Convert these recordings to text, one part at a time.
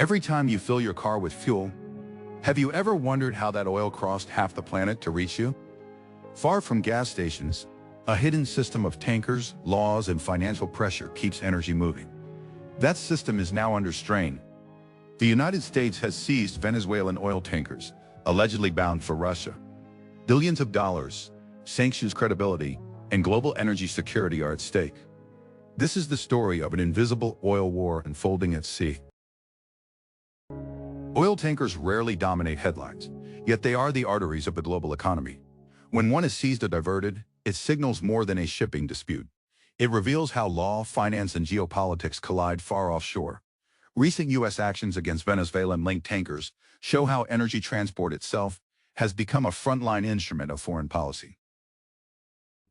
Every time you fill your car with fuel, have you ever wondered how that oil crossed half the planet to reach you? Far from gas stations, a hidden system of tankers, laws, and financial pressure keeps energy moving. That system is now under strain. The United States has seized Venezuelan oil tankers, allegedly bound for Russia. Billions of dollars, sanctions credibility, and global energy security are at stake. This is the story of an invisible oil war unfolding at sea. Oil tankers rarely dominate headlines, yet they are the arteries of the global economy. When one is seized or diverted, it signals more than a shipping dispute. It reveals how law, finance, and geopolitics collide far offshore. Recent U.S. actions against Venezuelan-linked tankers show how energy transport itself has become a frontline instrument of foreign policy.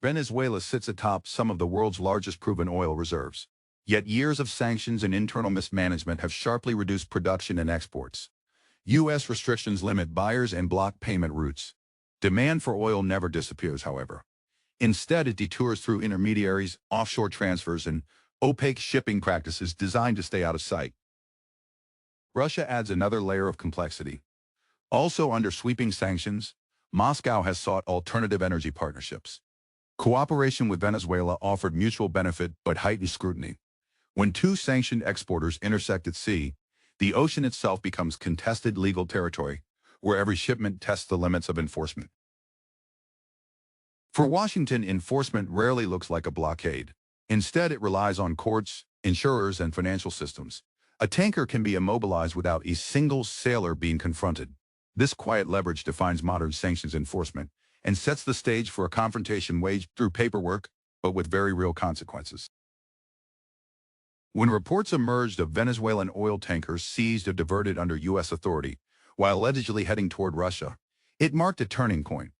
Venezuela sits atop some of the world's largest proven oil reserves. Yet years of sanctions and internal mismanagement have sharply reduced production and exports. U.S. restrictions limit buyers and block payment routes. Demand for oil never disappears, however. Instead, it detours through intermediaries, offshore transfers, and opaque shipping practices designed to stay out of sight. Russia adds another layer of complexity. Also under sweeping sanctions, Moscow has sought alternative energy partnerships. Cooperation with Venezuela offered mutual benefit but heightened scrutiny. When two sanctioned exporters intersect at sea, the ocean itself becomes contested legal territory, where every shipment tests the limits of enforcement. For Washington, enforcement rarely looks like a blockade. Instead, it relies on courts, insurers, and financial systems. A tanker can be immobilized without a single sailor being confronted. This quiet leverage defines modern sanctions enforcement and sets the stage for a confrontation waged through paperwork, but with very real consequences. When reports emerged of Venezuelan oil tankers seized or diverted under U.S. authority, while allegedly heading toward Russia, it marked a turning point.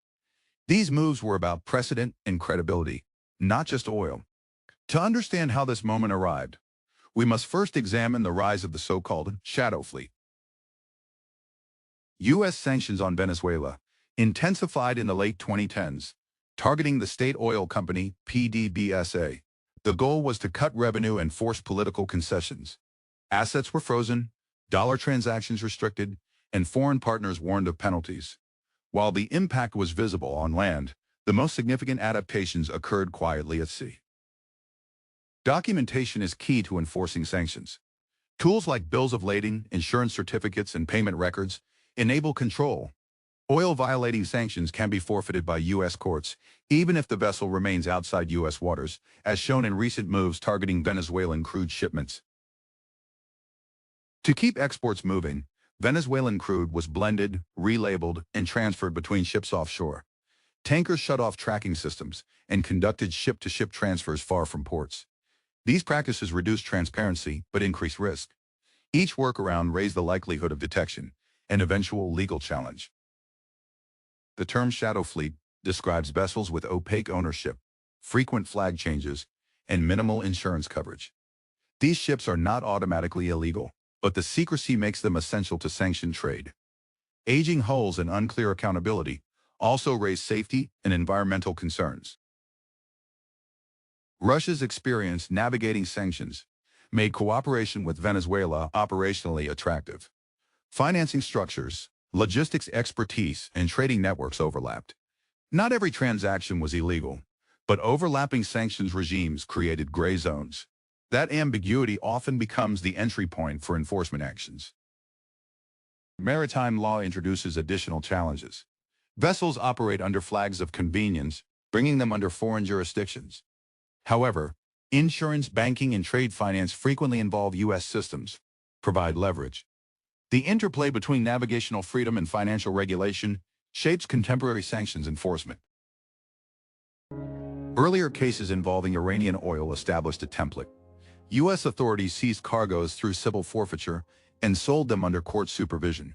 These moves were about precedent and credibility, not just oil. To understand how this moment arrived, we must first examine the rise of the so-called shadow fleet. U.S. sanctions on Venezuela intensified in the late 2010s, targeting the state oil company PDVSA. The goal was to cut revenue and force political concessions. Assets were frozen, dollar transactions restricted, and foreign partners warned of penalties. While the impact was visible on land, the most significant adaptations occurred quietly at sea. Documentation is key to enforcing sanctions. Tools like bills of lading, insurance certificates, and payment records enable control. Oil-violating sanctions can be forfeited by U.S. courts, even if the vessel remains outside U.S. waters, as shown in recent moves targeting Venezuelan crude shipments. To keep exports moving, Venezuelan crude was blended, relabeled, and transferred between ships offshore. Tankers shut off tracking systems and conducted ship-to-ship transfers far from ports. These practices reduced transparency but increased risk. Each workaround raised the likelihood of detection and eventual legal challenge. The term shadow fleet describes vessels with opaque ownership, frequent flag changes, and minimal insurance coverage. These ships are not automatically illegal, but the secrecy makes them essential to sanctioned trade. Aging hulls and unclear accountability also raise safety and environmental concerns. Russia's experience navigating sanctions made cooperation with Venezuela operationally attractive. Financing structures, logistics expertise, and trading networks overlapped. Not every transaction was illegal, but overlapping sanctions regimes created gray zones. That ambiguity often becomes the entry point for enforcement actions. Maritime law introduces additional challenges. Vessels operate under flags of convenience, bringing them under foreign jurisdictions. However, insurance, banking, and trade finance frequently involve U.S. systems, provide leverage. The interplay between navigational freedom and financial regulation shapes contemporary sanctions enforcement. Earlier cases involving Iranian oil established a template. U.S. authorities seized cargoes through civil forfeiture and sold them under court supervision.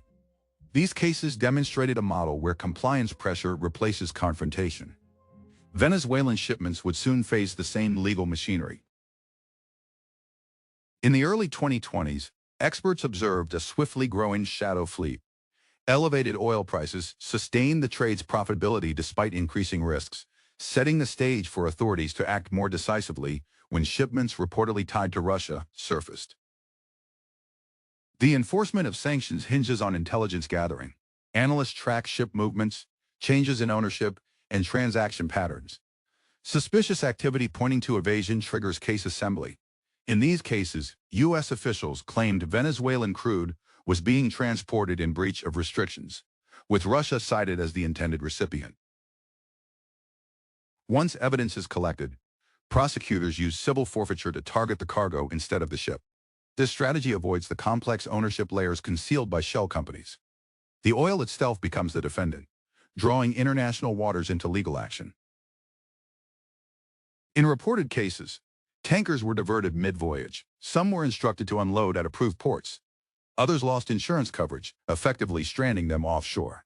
These cases demonstrated a model where compliance pressure replaces confrontation. Venezuelan shipments would soon face the same legal machinery. In the early 2020s, experts observed a swiftly growing shadow fleet. Elevated oil prices sustained the trade's profitability despite increasing risks, setting the stage for authorities to act more decisively when shipments reportedly tied to Russia surfaced. The enforcement of sanctions hinges on intelligence gathering. Analysts track ship movements, changes in ownership, and transaction patterns. Suspicious activity pointing to evasion triggers case assembly. In these cases, U.S. officials claimed Venezuelan crude was being transported in breach of restrictions, with Russia cited as the intended recipient. Once evidence is collected, prosecutors use civil forfeiture to target the cargo instead of the ship. This strategy avoids the complex ownership layers concealed by shell companies. The oil itself becomes the defendant, drawing international waters into legal action. In reported cases, tankers were diverted mid-voyage. Some were instructed to unload at approved ports. Others lost insurance coverage, effectively stranding them offshore.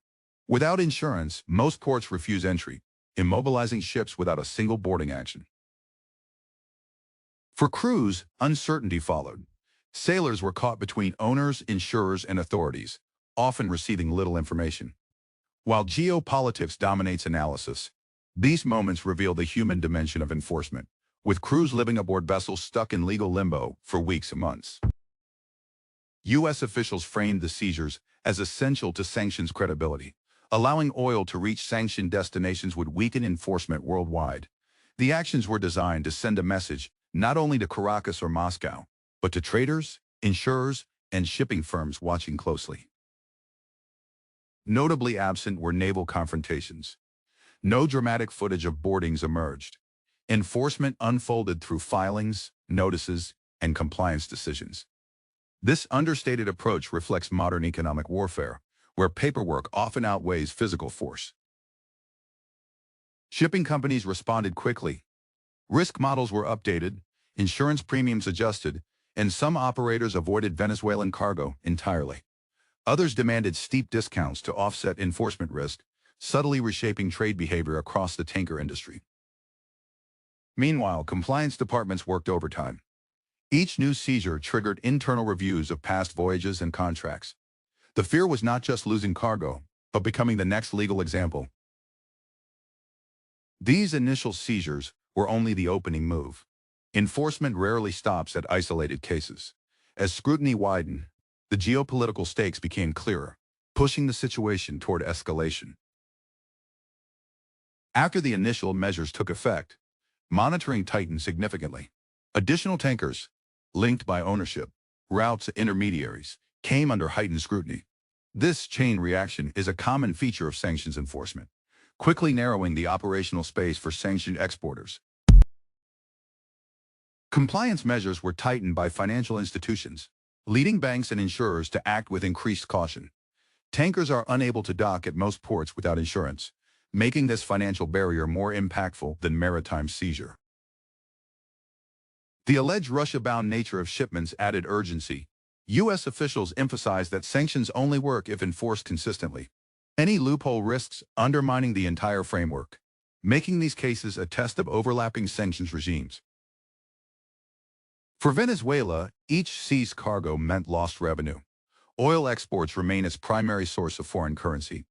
Without insurance, most ports refuse entry, immobilizing ships without a single boarding action. For crews, uncertainty followed. Sailors were caught between owners, insurers, and authorities, often receiving little information. While geopolitics dominates analysis, these moments reveal the human dimension of enforcement, with crews living aboard vessels stuck in legal limbo for weeks and months. U.S. officials framed the seizures as essential to sanctions credibility. Allowing oil to reach sanctioned destinations would weaken enforcement worldwide. The actions were designed to send a message not only to Caracas or Moscow, but to traders, insurers, and shipping firms watching closely. Notably absent were naval confrontations. No dramatic footage of boardings emerged. Enforcement unfolded through filings, notices, and compliance decisions. This understated approach reflects modern economic warfare, where paperwork often outweighs physical force. Shipping companies responded quickly. Risk models were updated, insurance premiums adjusted, and some operators avoided Venezuelan cargo entirely. Others demanded steep discounts to offset enforcement risk, subtly reshaping trade behavior across the tanker industry. Meanwhile, compliance departments worked overtime. Each new seizure triggered internal reviews of past voyages and contracts. The fear was not just losing cargo, but becoming the next legal example. These initial seizures were only the opening move. Enforcement rarely stops at isolated cases. As scrutiny widened, the geopolitical stakes became clearer, pushing the situation toward escalation. After the initial measures took effect, monitoring tightened significantly. Additional tankers, linked by ownership, routes to intermediaries, came under heightened scrutiny. This chain reaction is a common feature of sanctions enforcement, quickly narrowing the operational space for sanctioned exporters. Compliance measures were tightened by financial institutions, leading banks and insurers to act with increased caution. Tankers are unable to dock at most ports without insurance, making this financial barrier more impactful than maritime seizure. The alleged Russia-bound nature of shipments added urgency. U.S. officials emphasized that sanctions only work if enforced consistently. Any loophole risks undermining the entire framework, making these cases a test of overlapping sanctions regimes. For Venezuela, each seized cargo meant lost revenue. Oil exports remain its primary source of foreign currency.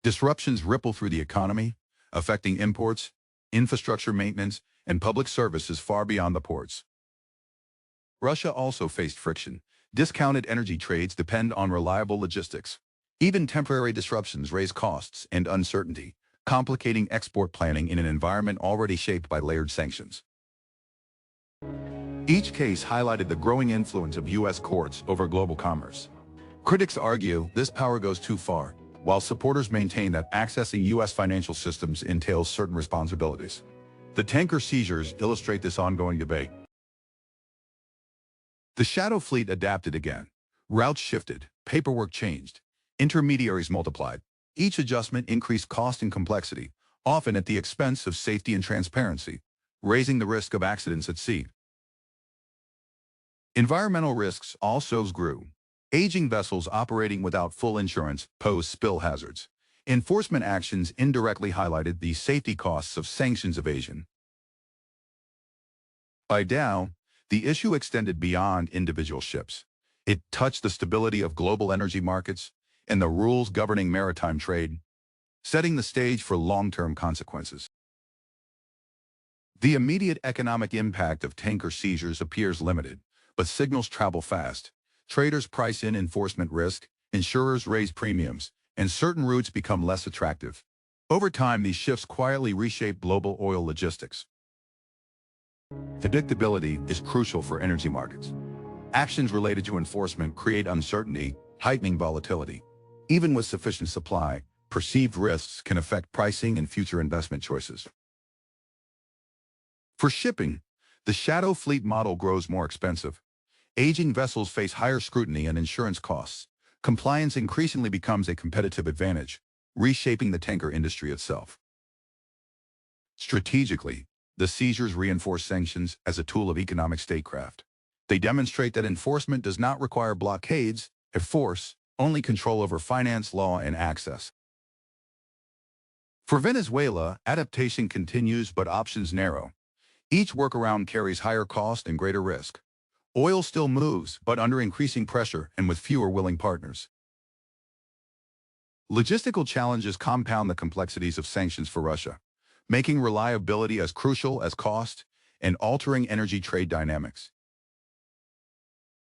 Disruptions ripple through the economy, affecting imports, infrastructure maintenance, and public services far beyond the ports. Russia also faced friction. Discounted energy trades depend on reliable logistics. Even temporary disruptions raise costs and uncertainty, complicating export planning in an environment already shaped by layered sanctions. Each case highlighted the growing influence of U.S. courts over global commerce. Critics argue this power goes too far, while supporters maintain that accessing U.S. financial systems entails certain responsibilities. The tanker seizures illustrate this ongoing debate. The shadow fleet adapted again. Routes shifted, paperwork changed, intermediaries multiplied. Each adjustment increased cost and complexity, often at the expense of safety and transparency, raising the risk of accidents at sea. Environmental risks also grew. Aging vessels operating without full insurance posed spill hazards. Enforcement actions indirectly highlighted the safety costs of sanctions evasion. By Dow, the issue extended beyond individual ships. It touched the stability of global energy markets and the rules governing maritime trade, setting the stage for long-term consequences. The immediate economic impact of tanker seizures appears limited, but signals travel fast. Traders price in enforcement risk, insurers raise premiums, and certain routes become less attractive. Over time, these shifts quietly reshape global oil logistics. Predictability is crucial for energy markets. Actions related to enforcement create uncertainty, heightening volatility. Even with sufficient supply, perceived risks can affect pricing and future investment choices. For shipping, the shadow fleet model grows more expensive. Aging vessels face higher scrutiny and insurance costs. Compliance increasingly becomes a competitive advantage, reshaping the tanker industry itself. Strategically, the seizures reinforce sanctions as a tool of economic statecraft. They demonstrate that enforcement does not require blockades, force, only control over finance, law, and access. For Venezuela, adaptation continues but options narrow. Each workaround carries higher cost and greater risk. Oil still moves, but under increasing pressure and with fewer willing partners. Logistical challenges compound the complexities of sanctions for Russia, making reliability as crucial as cost and altering energy trade dynamics.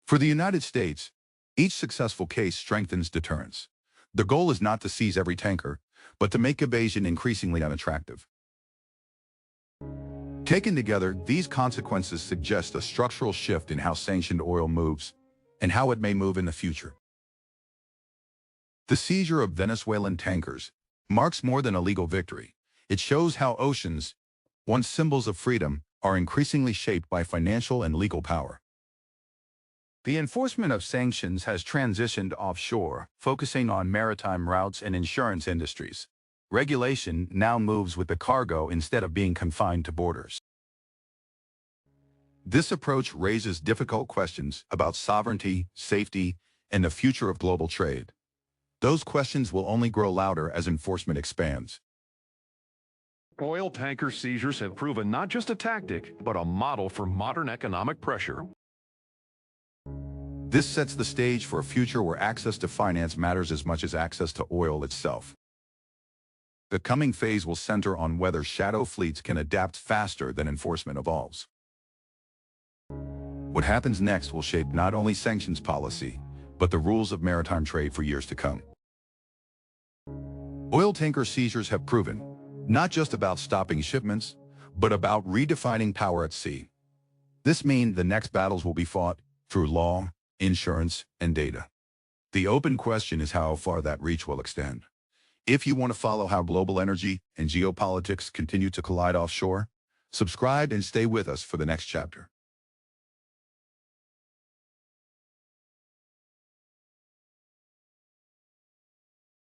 For the United States, each successful case strengthens deterrence. The goal is not to seize every tanker, but to make evasion increasingly unattractive. Taken together, these consequences suggest a structural shift in how sanctioned oil moves and how it may move in the future. The seizure of Venezuelan tankers marks more than a legal victory. It shows how oceans, once symbols of freedom, are increasingly shaped by financial and legal power. The enforcement of sanctions has transitioned offshore, focusing on maritime routes and insurance industries. Regulation now moves with the cargo instead of being confined to borders. This approach raises difficult questions about sovereignty, safety, and the future of global trade. Those questions will only grow louder as enforcement expands. Oil tanker seizures have proven not just a tactic, but a model for modern economic pressure. This sets the stage for a future where access to finance matters as much as access to oil itself. The coming phase will center on whether shadow fleets can adapt faster than enforcement evolves. What happens next will shape not only sanctions policy, but the rules of maritime trade for years to come. Oil tanker seizures have proven not just about stopping shipments, but about redefining power at sea. This means the next battles will be fought through law, insurance, and data. The open question is how far that reach will extend. If you want to follow how global energy and geopolitics continue to collide offshore, subscribe and stay with us for the next chapter.